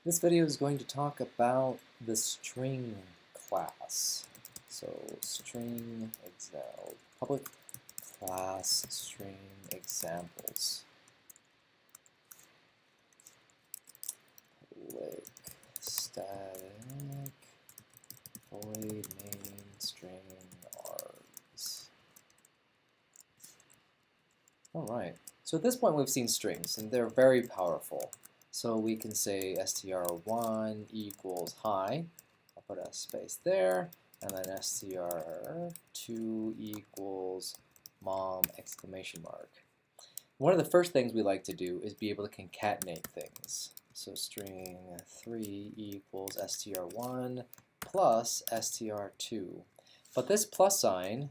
This video is going to talk about the string class. So string example, public class string examples. Public static void main string args. Alright, so at this point we've seen strings and they're very powerful. So we can say str1 equals hi. I'll put a space there, and then str2 equals mom exclamation mark. One of the first things we like to do is be able to concatenate things. So string 3 equals str1 plus str2. But this plus sign,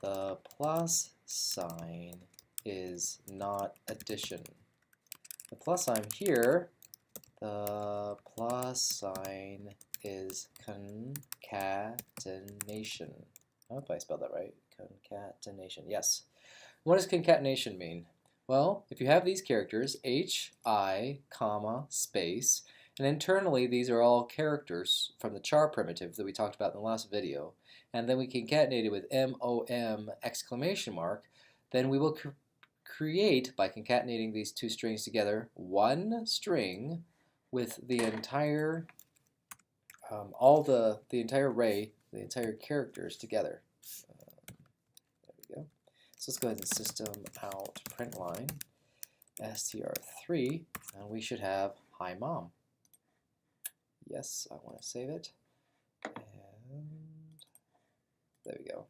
the plus sign is not addition. The plus sign here, the plus sign is concatenation. I hope I spelled that right. Concatenation, yes. What does concatenation mean? Well, if you have these characters, H, I, comma, space, and internally these are all characters from the char primitive that we talked about in the last video, and then we concatenate it with MOM exclamation mark, then we will create, by concatenating these two strings together, one string with the entire, the entire array, the entire characters together. There we go. So let's go ahead and system out print line str3, and we should have hi mom. Yes, I want to save it, and there we go.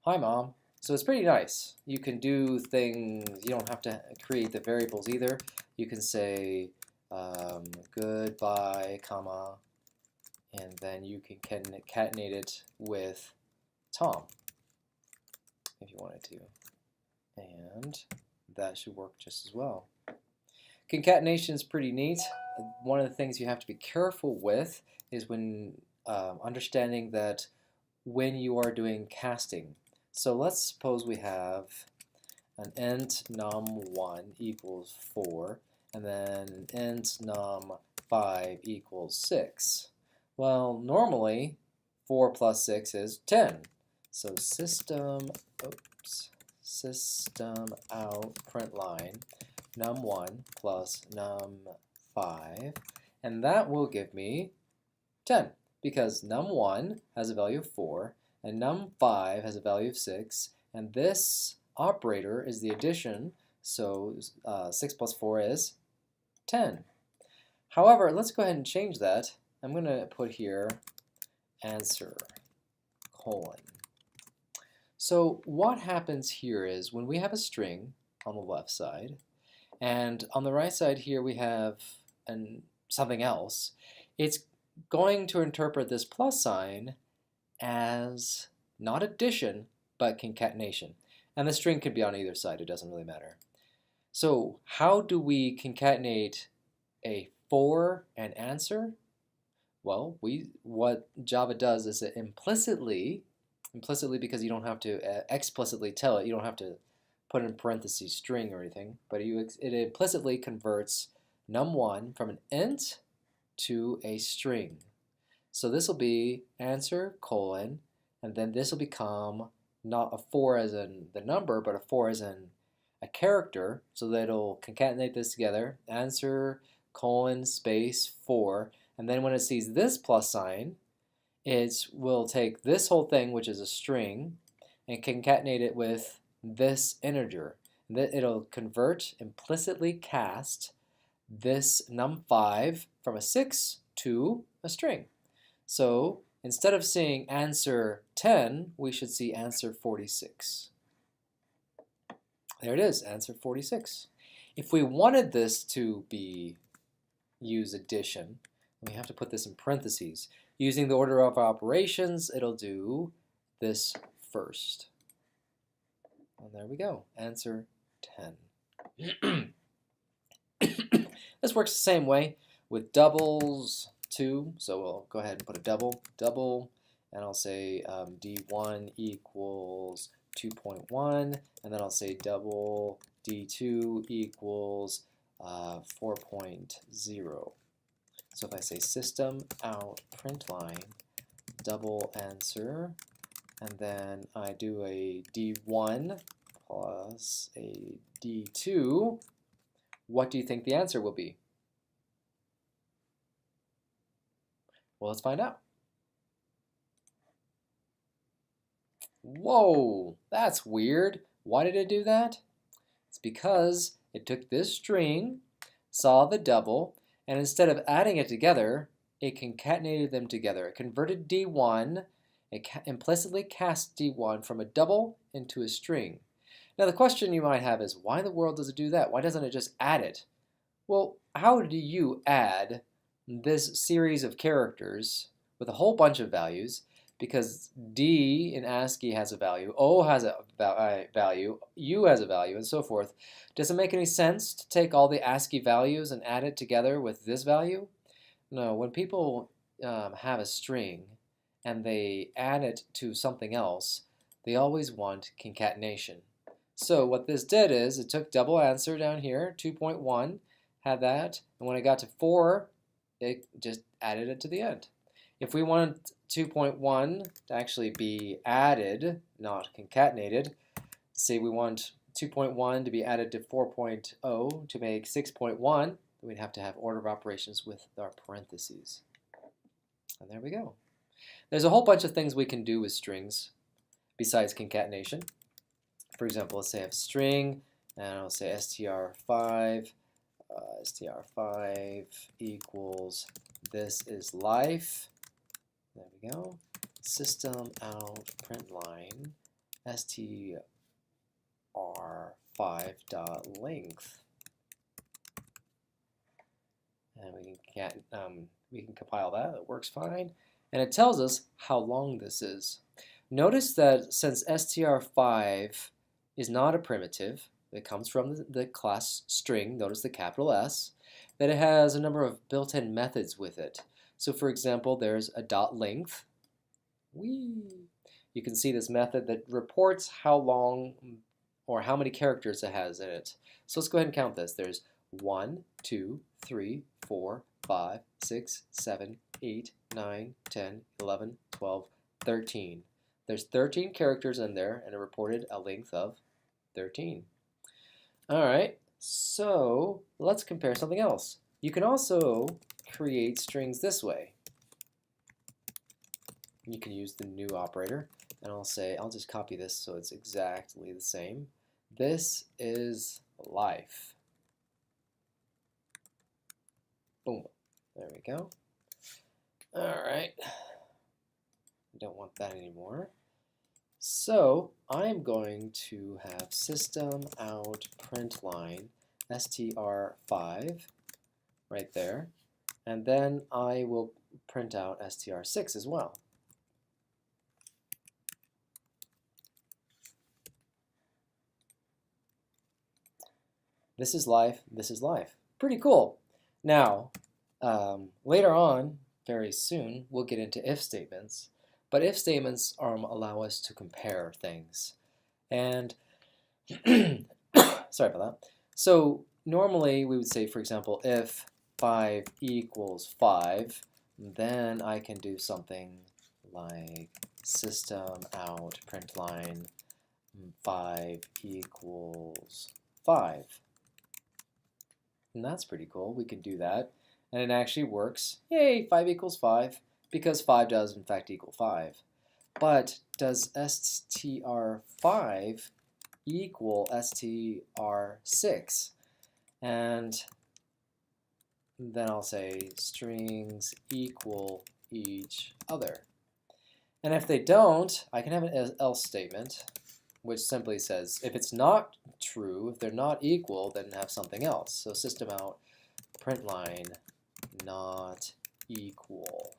Hi mom. So it's pretty nice. You can do things, you don't have to create the variables either. You can say goodbye, comma, and then you can concatenate it with Tom if you wanted to. And that should work just as well. Concatenation is pretty neat. One of the things you have to be careful with is when understanding that when you are doing casting. So let's suppose we have an int num1 equals 4, and then int num5 equals 6. Well, normally 4 plus 6 is 10. So system out print line num1 plus num5, and that will give me 10 because num1 has a value of 4 and num5 has a value of 6, and this operator is the addition, so 6 plus 4 is 10. However, let's go ahead and change that. I'm going to put here answer colon. So what happens here is when we have a string on the left side, and on the right side here we have something else, it's going to interpret this plus sign as not addition, but concatenation. And the string could be on either side, it doesn't really matter. So how do we concatenate a for and answer? Well, what Java does is it implicitly because you don't have to explicitly tell it, you don't have to put in parentheses string or anything, but it implicitly converts num1 from an int to a string. So this will be answer colon, and then this will become not a 4 as in the number, but a 4 as in a character, so that it'll concatenate this together, answer colon space 4, and then when it sees this plus sign, it will take this whole thing, which is a string, and concatenate it with this integer. It'll convert, implicitly cast this num5 from a 6 to a string. So instead of seeing answer 10, we should see answer 46. There it is, answer 46. If we wanted this to use addition, we have to put this in parentheses. Using the order of operations, it'll do this first. And there we go, answer 10. This works the same way with doubles too. So we'll go ahead and put a double, and I'll say d1 equals 2.1, and then I'll say double d2 equals 4.0. So if I say system out print line, double answer, and then I do a D1 plus a D2, what do you think the answer will be? Well, let's find out. Whoa, that's weird. Why did it do that? It's because it took this string, saw the double, and instead of adding it together, it concatenated them together. It converted D1, it implicitly cast D1 from a double into a string. Now the question you might have is, why in the world does it do that? Why doesn't it just add it? Well, how do you add this series of characters with a whole bunch of values? Because D in ASCII has a value, O has a value, U has a value, and so forth. Does it make any sense to take all the ASCII values and add it together with this value? No, when people have a string and they add it to something else, they always want concatenation. So what this did is it took double answer down here, 2.1, had that, and when it got to 4, it just added it to the end. If we wanted 2.1 to actually be added, not concatenated, say we want 2.1 to be added to 4.0 to make 6.1, we'd have to have order of operations with our parentheses. And there we go. There's a whole bunch of things we can do with strings besides concatenation. For example, let's say I have string, and I'll say str5, str5 equals this is life. There we go. System out print line str5.length. And we can compile that. It works fine. And it tells us how long this is. Notice that since str5 is not a primitive, it comes from the class string, notice the capital S, that it has a number of built-in methods with it. So for example, there's a dot length. Whee! You can see this method that reports how long or how many characters it has in it. So let's go ahead and count this. There's 1, 2, 3, 4, 5, 6, 7, 8, 9, 10, 11, 12, 13. There's 13 characters in there, and it reported a length of 13. All right, so let's compare something else. You can also create strings this way. You can use the new operator, and I'll just copy this so it's exactly the same. This is life. Boom. There we go. All right. I don't want that anymore. So I'm going to have system out print line str5 right there, and then I will print out str6 as well. This is life, this is life. Pretty cool. Now, later on, very soon, we'll get into if statements. But if statements allow us to compare things. And sorry about that. So normally we would say, for example, if 5 equals 5, then I can do something like system out print line 5 equals 5. And that's pretty cool. We can do that. And it actually works. Yay, 5 equals 5. Because 5 does in fact equal 5. But does str5 equal str6? And then I'll say strings equal each other. And if they don't, I can have an else statement, which simply says if it's not true, if they're not equal, then have something else. So system out print line not equal.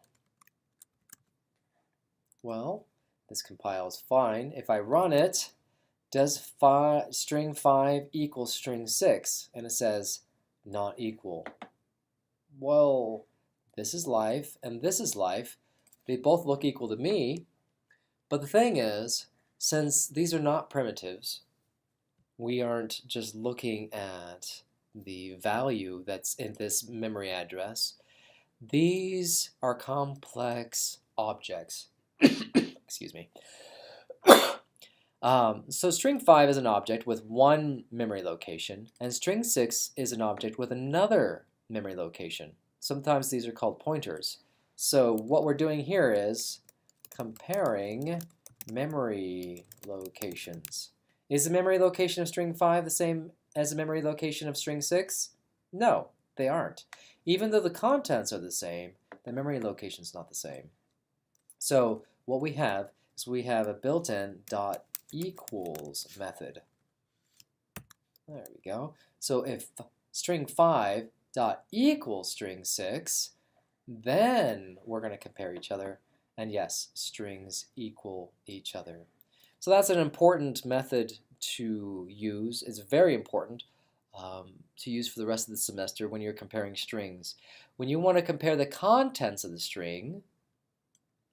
Well, this compiles fine. If I run it, does string 5 equal string 6? And it says not equal. Well, this is life and this is life. They both look equal to me. But the thing is, since these are not primitives, we aren't just looking at the value that's in this memory address. These are complex objects. Excuse me. So string 5 is an object with one memory location, and string 6 is an object with another memory location. Sometimes these are called pointers. So what we're doing here is comparing memory locations. Is the memory location of string 5 the same as the memory location of string 6? No, they aren't. Even though the contents are the same, the memory location is not the same. So what we have is we have a built-in dot equals method. There we go. So if string 5 dot equals string 6, then we're going to compare each other. And yes, strings equal each other. So that's an important method to use. It's very important to use for the rest of the semester when you're comparing strings. When you want to compare the contents of the string,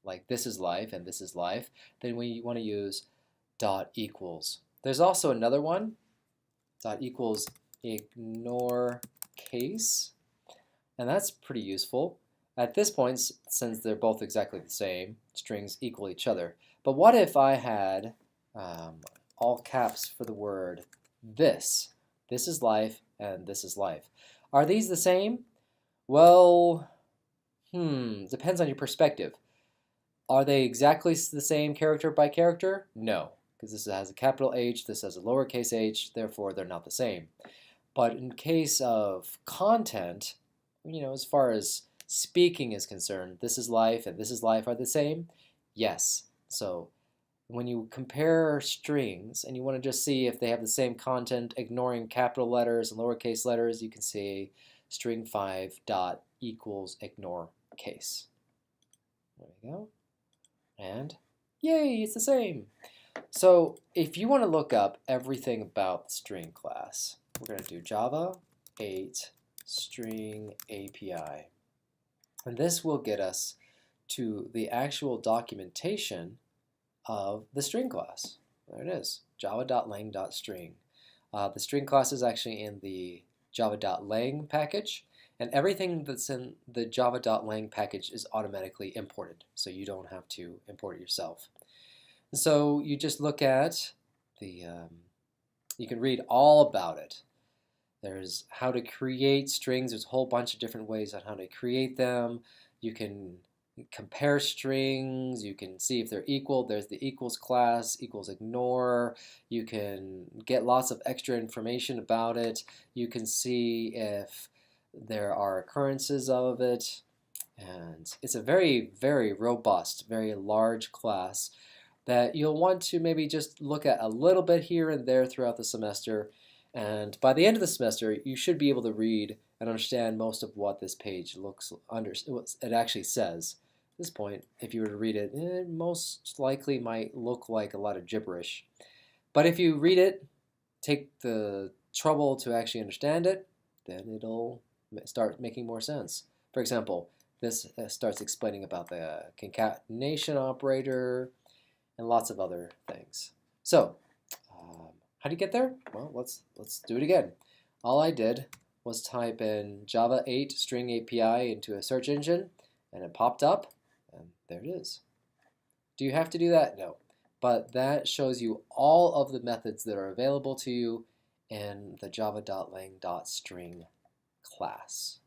like this is life and this is life, then we want to use dot equals. There's also another one, dot equals ignore case, and that's pretty useful. At this point, since they're both exactly the same, strings equal each other. But what if I had all caps for the word this? This is life and this is life. Are these the same? Well, depends on your perspective. Are they exactly the same character by character? No, because this has a capital H, this has a lowercase h, therefore they're not the same. But in case of content, as far as speaking is concerned, this is life and this is life are the same? Yes. So when you compare strings and you want to just see if they have the same content, ignoring capital letters and lowercase letters, you can say string 5 dot equals ignore case. There we go. And yay, it's the same. So if you want to look up everything about the string class, we're going to do Java 8 string API. And this will get us to the actual documentation of the string class. There it is, java.lang.string. The string class is actually in the java.lang package, and everything that's in the java.lang package is automatically imported, so you don't have to import it yourself. And so you just look at the, you can read all about it. There's how to create strings. There's a whole bunch of different ways on how to create them. You can compare strings. You can see if they're equal. There's the equals class, equals ignore. You can get lots of extra information about it. You can see if there are occurrences of it. And it's a very, very robust, very large class that you'll want to maybe just look at a little bit here and there throughout the semester. And by the end of the semester, you should be able to read and understand most of what this page it actually says. At this point, if you were to read it, it most likely might look like a lot of gibberish. But if you read it, take the trouble to actually understand it, then it'll start making more sense. For example, this starts explaining about the concatenation operator and lots of other things. So, how do you get there? Well, let's do it again. All I did was type in Java 8 string API into a search engine, and it popped up, and there it is. Do you have to do that? No. But that shows you all of the methods that are available to you in the java.lang.string class.